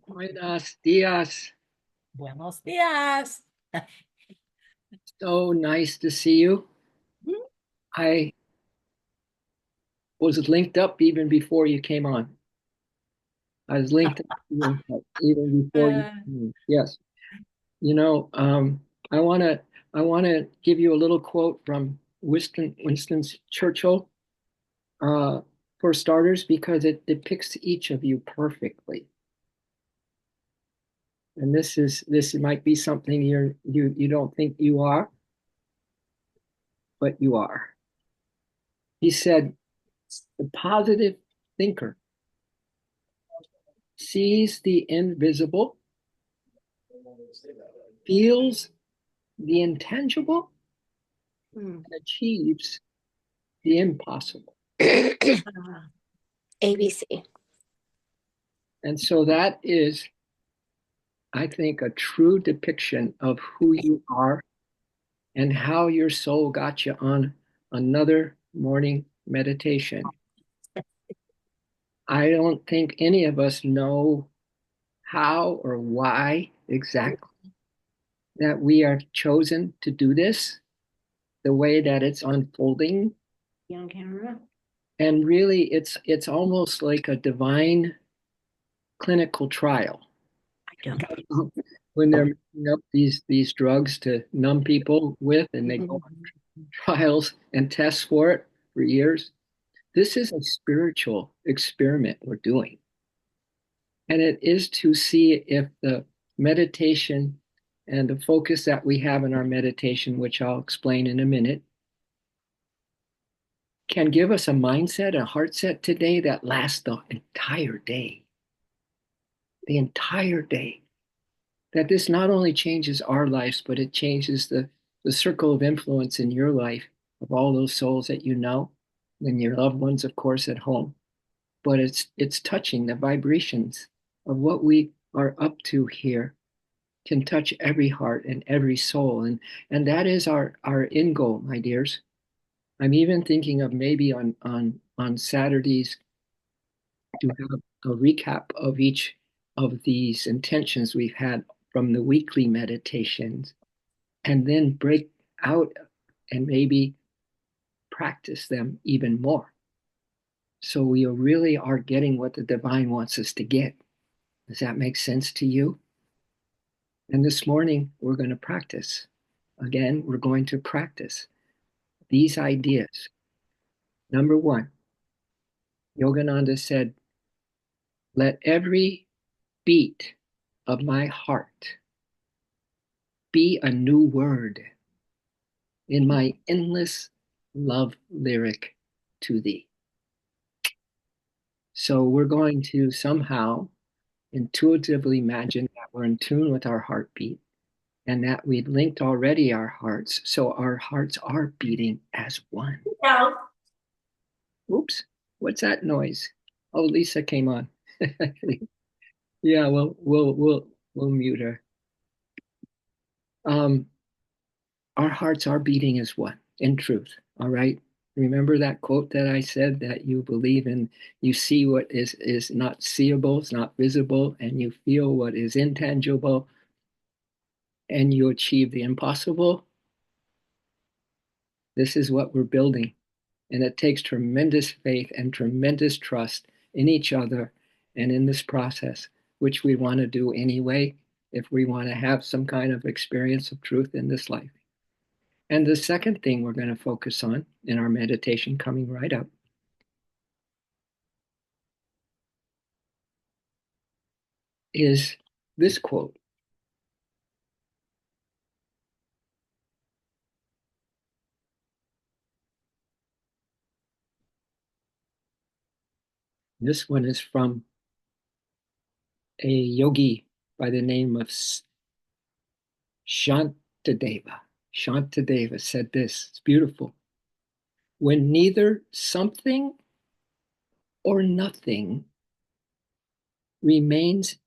Buenos dias. Buenos días. So nice to see you. I was linked up even before you came on. I was even before you Uh, came. Yes. You know, I want to I want to give you a little quote from Winston Churchill, uh, for starters, because it depicts each of you perfectly. And this might be something you don't think you are, but you are. He said, the positive thinker sees the invisible, feels the intangible, mm. and achieves the impossible. ABC. And so that is, I think, a true depiction of who you are and how your soul got you on another morning meditation. I don't think any of us know how or why exactly that we are chosen to do this, the way that it's unfolding. You on camera? And really, it's almost like a divine clinical trial. I don't. When they're making up these drugs to numb people with, and they go on trials and tests for it for years. This is a spiritual experiment we're doing. And it is to see if the meditation and the focus that we have in our meditation, which I'll explain in a minute, can give us a mindset, a heart set today that lasts the entire day. The entire day. That this not only changes our lives, but it changes the circle of influence in your life of all those souls that you know, and your loved ones, of course, at home. But it's touching the vibrations of what we are up to here can touch every heart and every soul. And that is our end goal, my dears. I'm even thinking of maybe on Saturdays to have a recap of each of these intentions we've had from the weekly meditations, and then break out and maybe practice them even more. So we really are getting what the divine wants us to get. Does that make sense to you? And this morning, we're going to practice. Again, we're going to practice these ideas. Number one, Yogananda said, let every beat of my heart be a new word in my endless love lyric to thee. So we're going to somehow intuitively imagine that we're in tune with our heartbeat and that we've linked already our hearts. So our hearts are beating as one. Down. Oops, what's that noise? Oh, Lisa came on. Yeah, we'll mute her. Um, our hearts are beating as one in truth. All right. Remember that quote that I said that you believe in, you see what is not seeable, it's not visible, and you feel what is intangible, and you achieve the impossible. This is what we're building. And it takes tremendous faith and tremendous trust in each other and in this process, which we want to do anyway if we want to have some kind of experience of truth in this life. And the second thing we're going to focus on in our meditation coming right up is this quote. This one is from a yogi by the name of Shantideva. Shantideva said this. It's beautiful. When neither something or nothing remains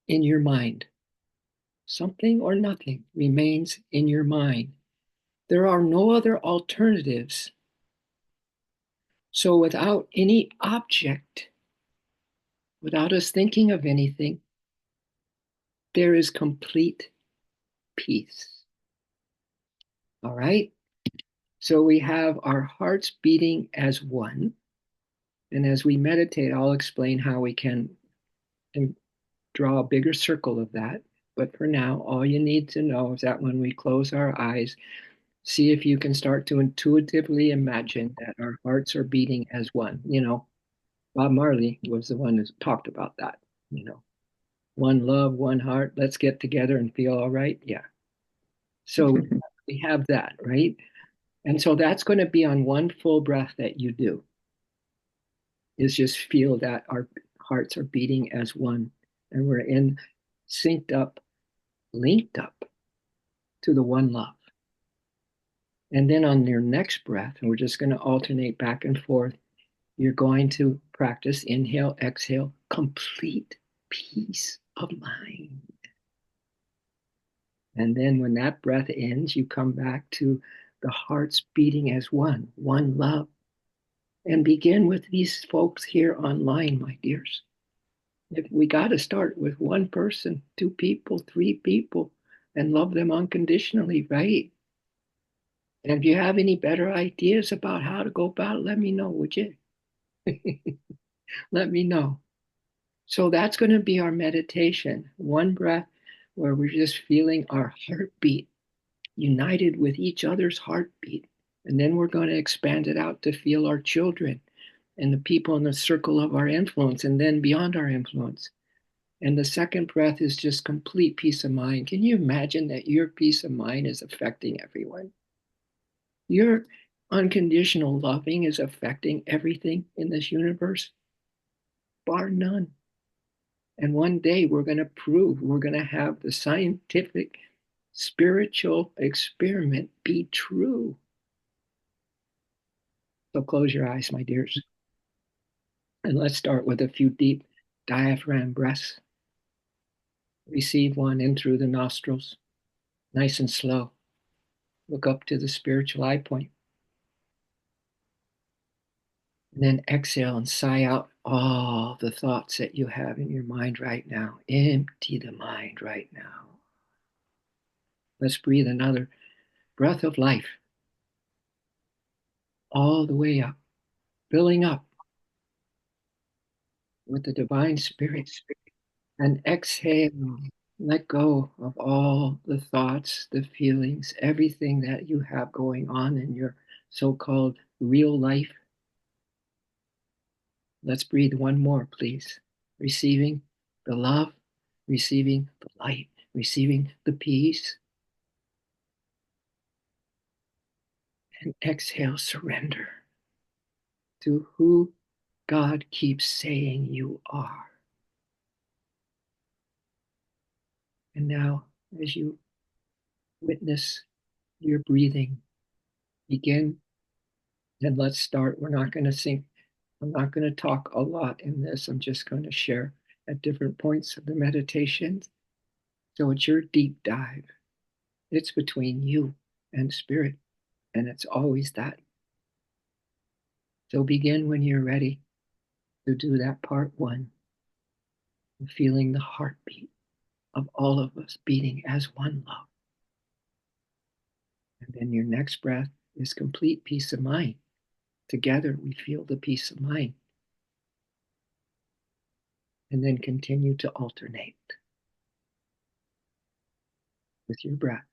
in your mind, something or nothing remains in your mind. There are no other alternatives. So without any object without us thinking of anything, there is complete peace. All right? So we have our hearts beating as one. And as we meditate, I'll explain how we can draw a bigger circle of that. But for now, all you need to know is that when we close our eyes, see if you can start to intuitively imagine that our hearts are beating as one. Bob Marley was the one who talked about that. You know, one love, one heart. Let's get together and feel all right. Yeah. So we have that, right? And so that's going to be on one full breath that you do, is just feel that our hearts are beating as one and we're in synced up, linked up to the one love. And then on your next breath, and we're just going to alternate back and forth, you're going to practice inhale, exhale, complete peace of mind. And then when that breath ends, you come back to the hearts beating as one, one love. And begin with these folks here online, my dears. If we got to start with one person, two people, three people, and love them unconditionally, right? And if you have any better ideas about how to go about it, let me know, would you? Let me know. So that's going to be our meditation. One breath where we're just feeling our heartbeat united with each other's heartbeat. And then we're going to expand it out to feel our children and the people in the circle of our influence and then beyond our influence. And the second breath is just complete peace of mind. Can you imagine that your peace of mind is affecting everyone? Your unconditional loving is affecting everything in this universe, bar none. And one day we're going to prove, we're going to have the scientific, spiritual experiment be true. So close your eyes, my dears. And let's start with a few deep diaphragm breaths. Receive one in through the nostrils, nice and slow. Look up to the spiritual eye point. And then exhale and sigh out all the thoughts that you have in your mind right now. Empty the mind right now. Let's breathe another breath of life all the way up, filling up with the divine spirit. And exhale, let go of all the thoughts, the feelings, everything that you have going on in your so called real life. Let's breathe one more, please. Receiving the love, receiving the light, receiving the peace. And exhale, surrender to who God keeps saying you are. And now, as you witness your breathing, begin and let's start. We're not going to sing. I'm not going to talk a lot in this. I'm just going to share at different points of the meditation. So it's your deep dive. It's between you and spirit, and it's always that. So begin when you're ready to do that part one, feeling the heartbeat of all of us beating as one love. And then your next breath is complete peace of mind. Together we feel the peace of mind. And then continue to alternate with your breath.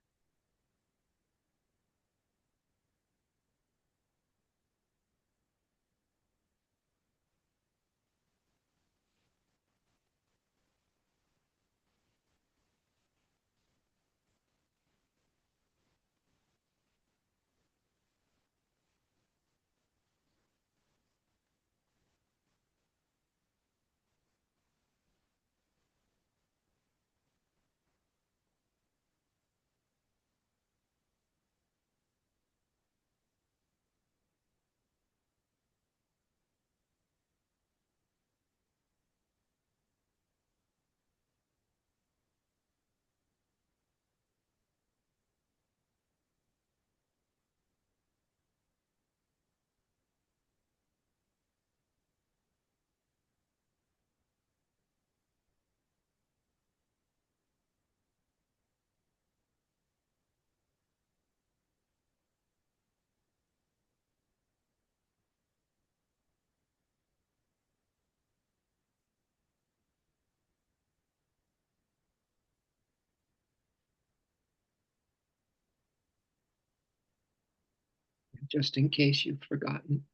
Just in case you've forgotten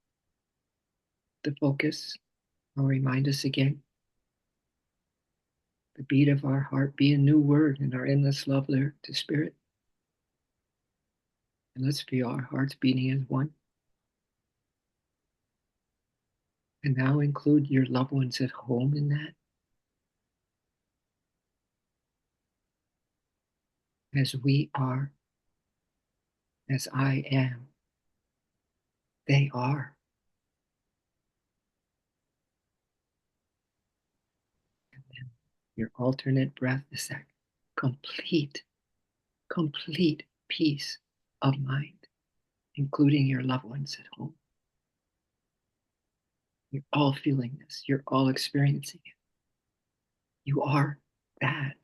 the focus, I'll remind us again. The beat of our heart be a new word in our endless love lyric to spirit. And let's feel our hearts beating as one. And now include your loved ones at home in that. As we are, as I am, they are. And then your alternate breath is that complete, complete peace of mind, including your loved ones at home. You're all feeling this. You're all experiencing it. You are that.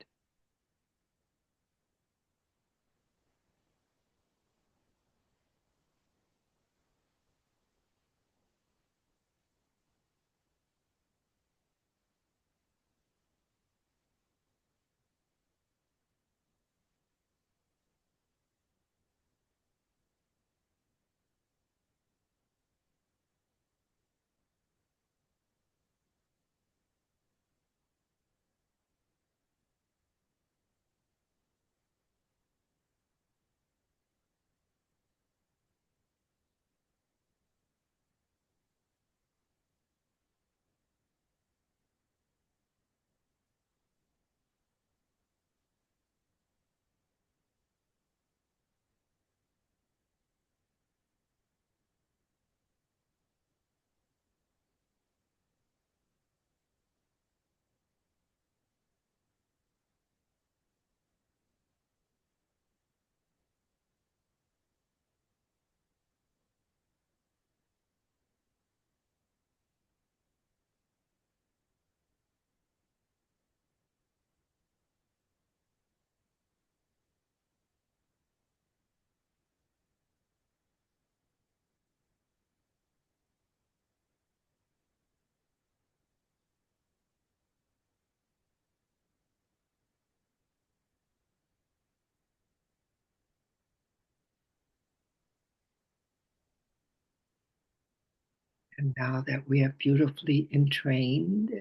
And now that we have beautifully entrained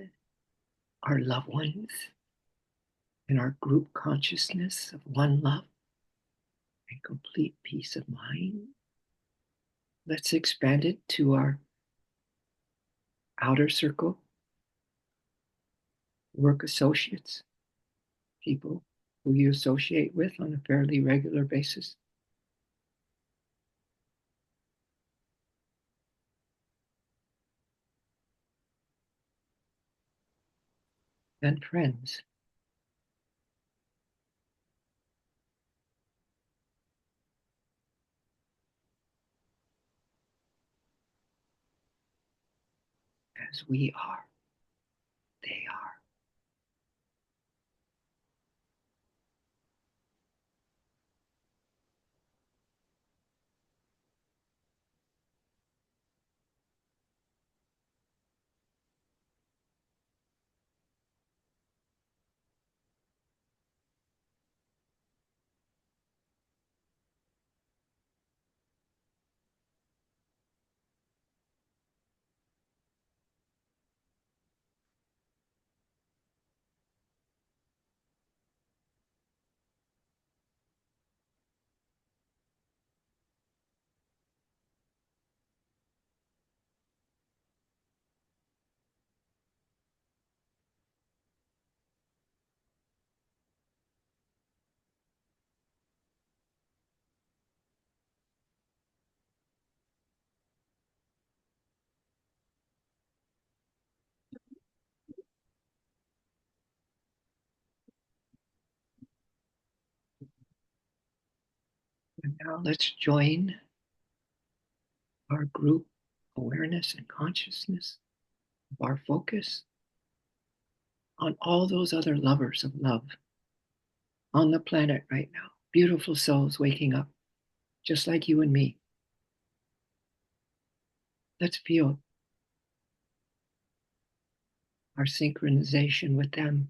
our loved ones in our group consciousness of one love and complete peace of mind, let's expand it to our outer circle, work associates, people who you associate with on a fairly regular basis, and friends. As we are, they are. And now let's join our group awareness and consciousness of our focus on all those other lovers of love on the planet right now. Beautiful souls waking up, just like you and me. Let's feel our synchronization with them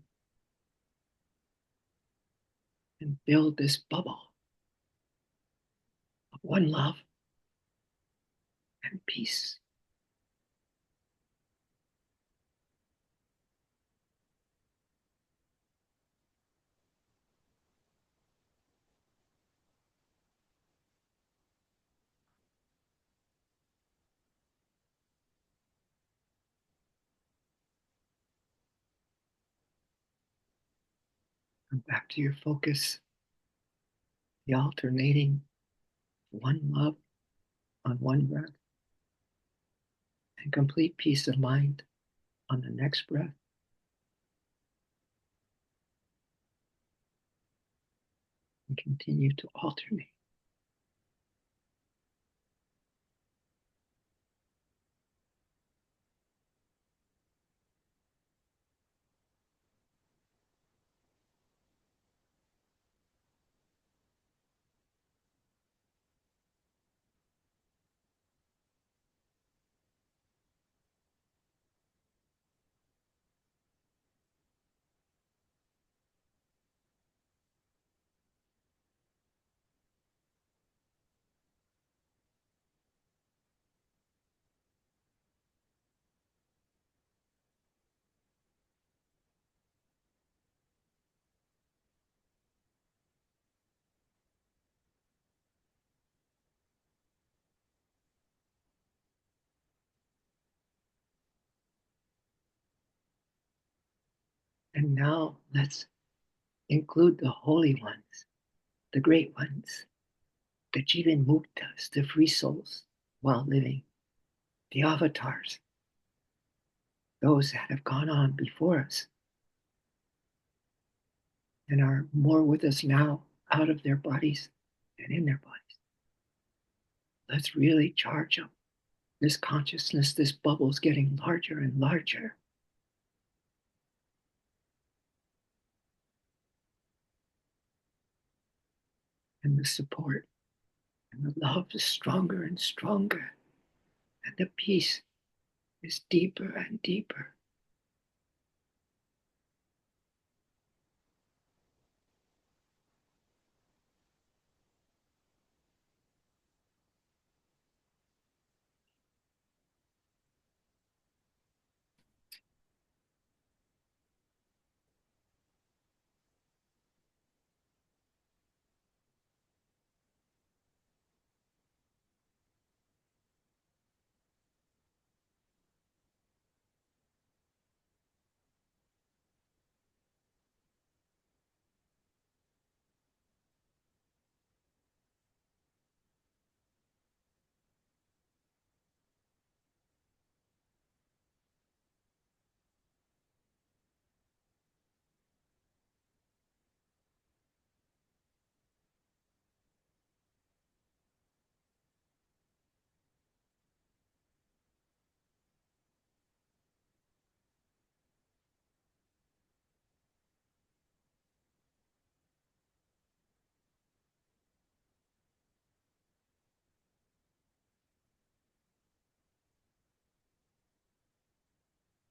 and build this bubble of one love and peace. Come back to your focus, the alternating one love on one breath and complete peace of mind on the next breath. And continue to alternate. And now let's include the holy ones, the great ones, the Jivan Muktas, the free souls while living, the avatars, those that have gone on before us and are more with us now out of their bodies than in their bodies. Let's really charge up this consciousness. This bubble's getting larger and larger. And the support and the love is stronger and stronger. And the peace is deeper and deeper.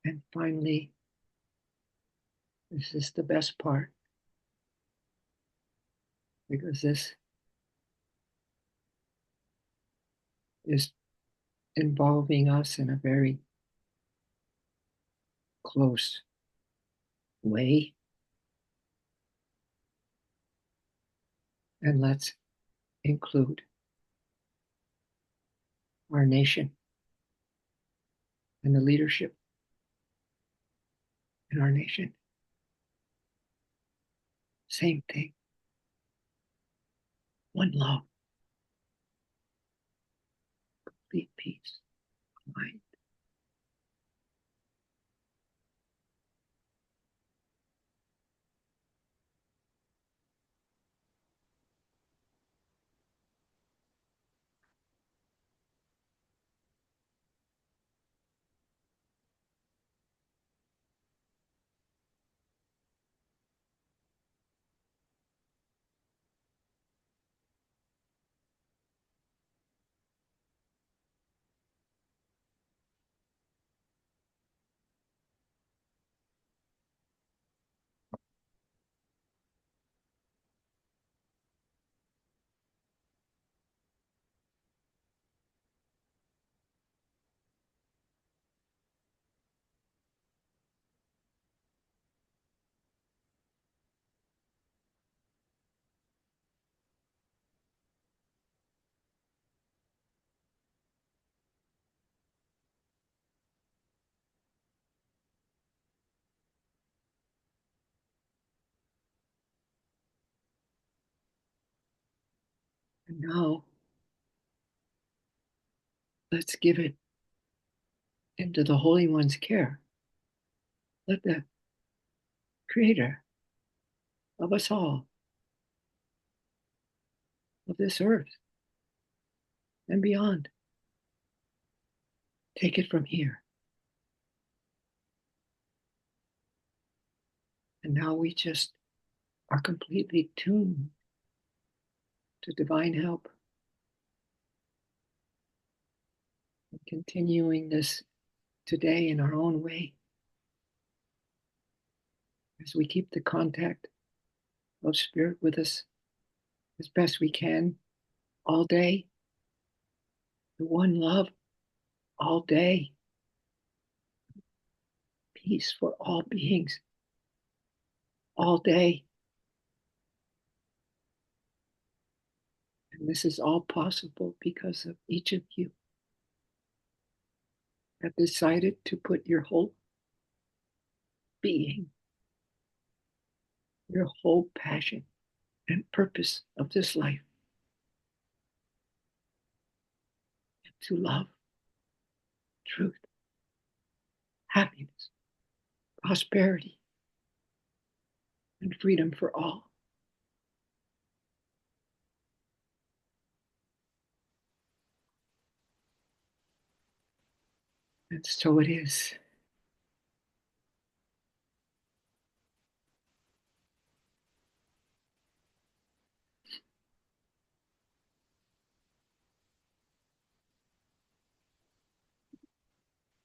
And finally, this is the best part because this is involving us in a very close way. And let's include our nation and the leadership in our nation. Same thing. One love, complete peace, mind. Now let's give it into the Holy One's care. Let the Creator of us all, of this earth and beyond, take it from here. And now we just are completely tuned to divine help, and continuing this today in our own way as we keep the contact of spirit with us as best we can all day, the one love all day, peace for all beings all day. And this is all possible because of each of you have decided to put your whole being, your whole passion and purpose of this life to love, truth, happiness, prosperity, and freedom for all. And so it is.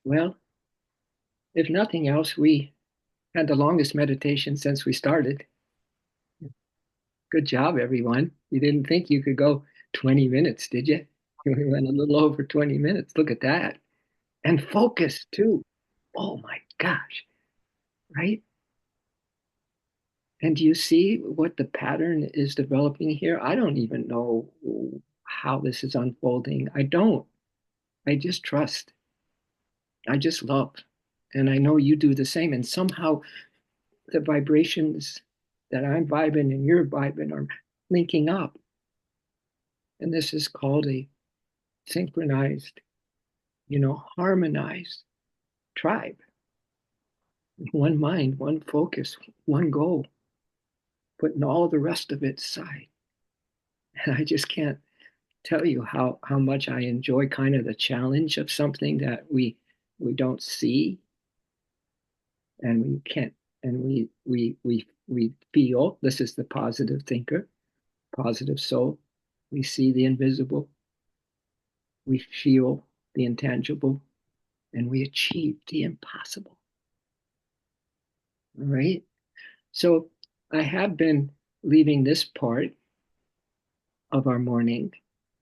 Well, if nothing else, we had the longest meditation since we started. Good job, everyone. You didn't think you could go 20 minutes, did you? We went a little over 20 minutes. Look at that. And focus, too. Oh my gosh, right? And do you see what the pattern is developing here? I don't even know how this is unfolding. I don't. I just trust. I just love. And I know you do the same. And somehow the vibrations that I'm vibing and you're vibing are linking up. And this is called a synchronized, harmonized tribe. One mind, one focus, one goal, putting all the rest of it aside. And I just can't tell you how much I enjoy kind of the challenge of something that we don't see and we can't and we feel. This is the positive thinker, positive soul. We see the invisible, we feel the intangible, and we achieve the impossible. All right. So I have been leaving this part of our morning.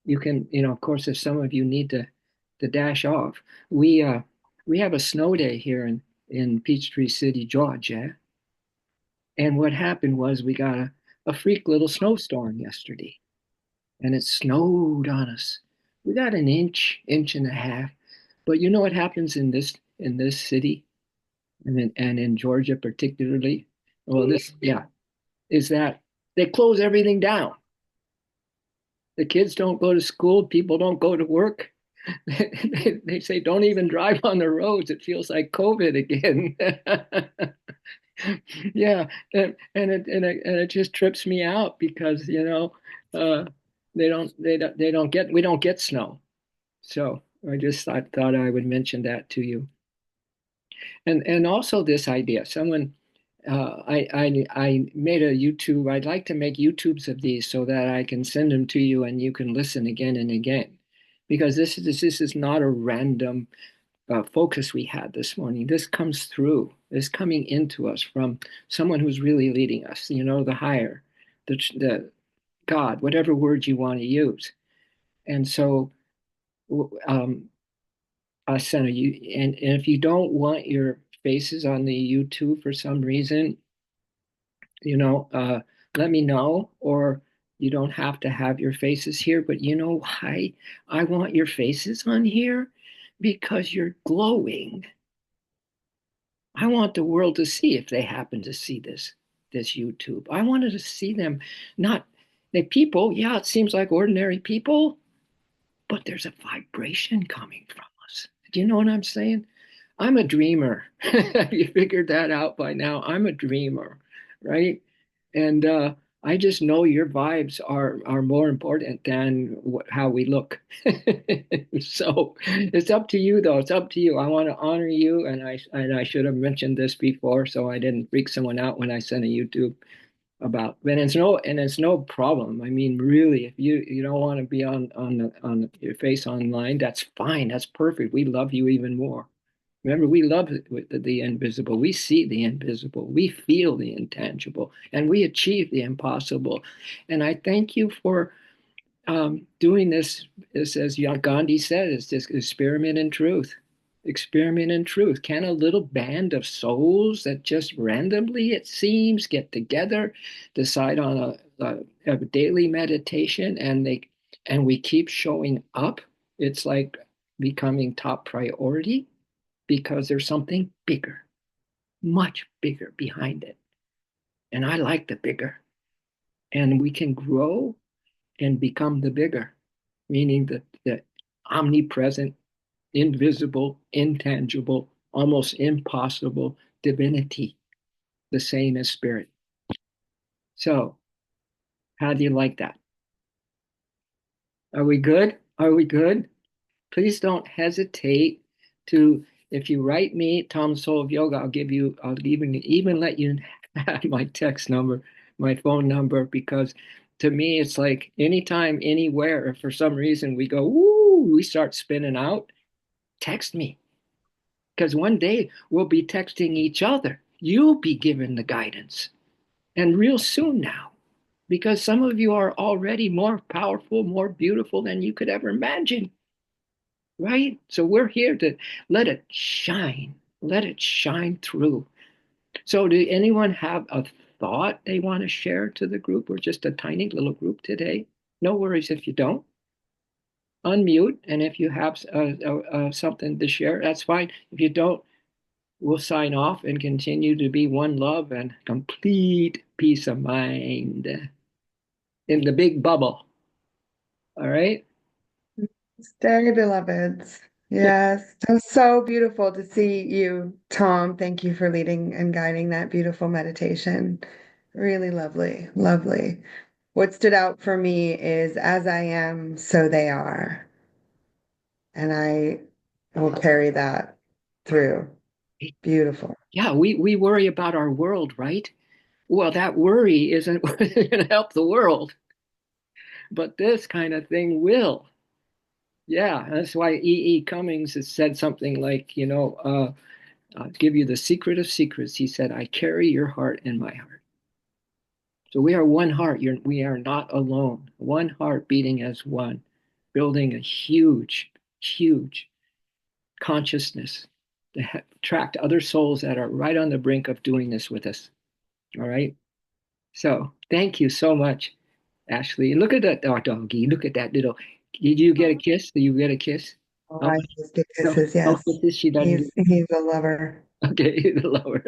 You can, of course, if some of you need to dash off, we have a snow day here in Peachtree City, Georgia. And what happened was we got a freak little snowstorm yesterday, and it snowed on us. We got an inch and a half. But you know what happens in this city and in Georgia particularly? Well, this yeah, is that they close everything down. The kids don't go to school, people don't go to work. They say don't even drive on the roads. It feels like COVID again. Yeah, and it just trips me out because uh, we don't get snow. So I just thought I would mention that to you. And also this idea. Someone I made a YouTube. I'd like to make YouTubes of these so that I can send them to you and you can listen again and again, because this is not a random focus we had this morning. This comes through. This coming into us from someone who's really leading us. The higher, the God, whatever word you want to use. And so, um, Senna, and if you don't want your faces on the YouTube for some reason, you know, uh, let me know, or you don't have to have your faces here. But you know why I want your faces on here? Because you're glowing. I want the world to see if they happen to see this YouTube. I wanted to see them not. The people, yeah, it seems like ordinary people, but there's a vibration coming from us. Do you know what I'm saying? I'm a dreamer. You figured that out by now. I'm a dreamer, right? And I just know your vibes are more important than how we look. So it's up to you, though. It's up to you. I want to honor you, and I should have mentioned this before, so I didn't freak someone out when I sent a YouTube about. And it's no problem. I mean, really, if you don't want to be on your face online, that's fine. That's perfect. We love you even more. Remember, we love the invisible. We see the invisible. We feel the intangible, and we achieve the impossible. And I thank you for doing this, as Gandhi said, is this experiment in truth. Experiment in truth. Can a little band of souls that just randomly, it seems, get together, decide on a daily meditation, and we keep showing up? It's like becoming top priority because there's something bigger, much bigger behind it. And I like the bigger. And we can grow and become the bigger, meaning the omnipresent, invisible, intangible, almost impossible divinity, the same as spirit. So, how do you like that? Are we good? Are we good? Please don't hesitate to, if you write me, Tom Soul of Yoga, I'll even let you have my text number, my phone number, because to me, it's like anytime, anywhere, if for some reason we go, woo, we start spinning out, text me. Because one day we'll be texting each other. You'll be given the guidance. And real soon now, because some of you are already more powerful, more beautiful than you could ever imagine, right? So we're here to let it shine through. So, do anyone have a thought they want to share to the group? We're just a tiny little group today. No worries if you don't. Unmute, and if you have something to share, that's fine. If you don't, we'll sign off and continue to be one love and complete peace of mind in the big bubble. All right? Stay, beloveds. Yes, it was so beautiful to see you, Tom. Thank you for leading and guiding that beautiful meditation. Really lovely, lovely. What stood out for me is as I am, so they are. And I will carry that through. Beautiful. Yeah, we worry about our world, right? Well, that worry isn't going to help the world, but this kind of thing will. Yeah, that's why E. Cummings has said something like, I'll give you the secret of secrets. He said, I carry your heart in my heart. So we are one heart. We are not alone. One heart beating as one, building a huge, huge consciousness to attract other souls that are right on the brink of doing this with us. All right. So thank you so much, Ashley. Look at that doggy. Look at that little. Did you get a kiss? Did you get a kiss? Oh, Oh, I just get no. kisses, Oh, yes. this she doesn't get. He's a lover. Okay, the lower.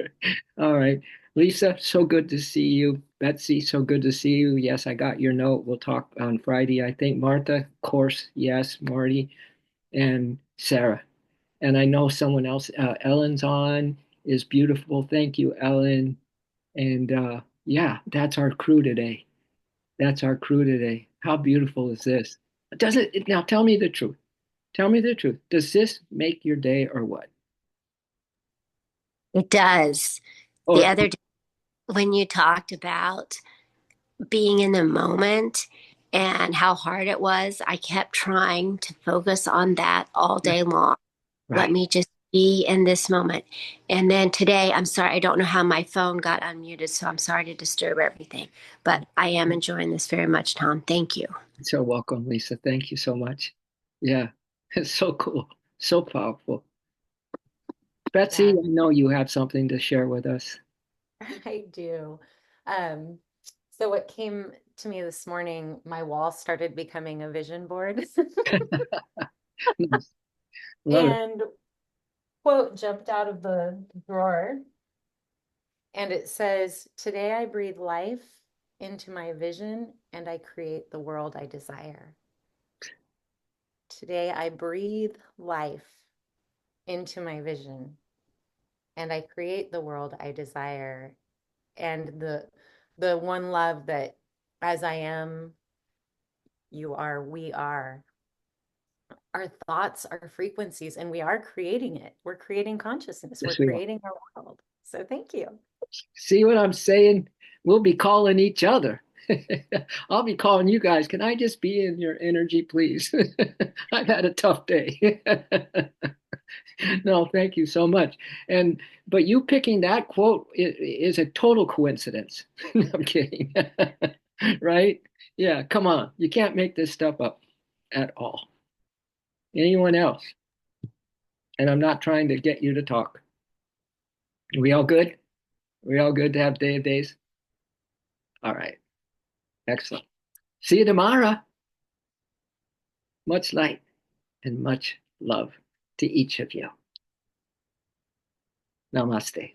All right. Lisa, so good to see you. Betsy, so good to see you. Yes, I got your note. We'll talk on Friday, I think. Martha, of course, yes. Marty and Sarah. And I know someone else, Ellen's on, is beautiful. Thank you, Ellen. And yeah, that's our crew today. That's our crew today. How beautiful is this? Does it now tell me the truth? Tell me the truth. Does this make your day or what? It does. The Or other day, when you talked about being in the moment and how hard it was, I kept trying to focus on that all day long. Let right. me just be in this moment. And then today, I'm sorry, I don't know how my phone got unmuted, so I'm sorry to disturb everything. But I am enjoying this very much, Tom. Thank you. So welcome, Lisa. Thank you so much. Yeah, it's so cool, so powerful. Betsy, Yeah, I know you have something to share with us. I do. Um, so what came to me this morning, my wall started becoming a vision board. Nice. Love it. And quote jumped out of the drawer and it says, Today I breathe life into my vision, and I create the world I desire. Today, I breathe life into my vision, and I create the world I desire. And the one love that, as I am, you are, we are. Our thoughts are frequencies, and we are creating it. We're creating consciousness. We're Yes, we are. creating our world. So thank you. See what I'm saying? We'll be calling each other. I'll be calling you guys. Can I just be in your energy, please? I've had a tough day. No, thank you so much. But you picking that quote is a total coincidence. I'm kidding. Right? Yeah, come on. You can't make this stuff up at all. Anyone else? And I'm not trying to get you to talk. Are we all good? Are we all good to have day of days? All right. Excellent. See you tomorrow. Much light and much love to each of you. Namaste.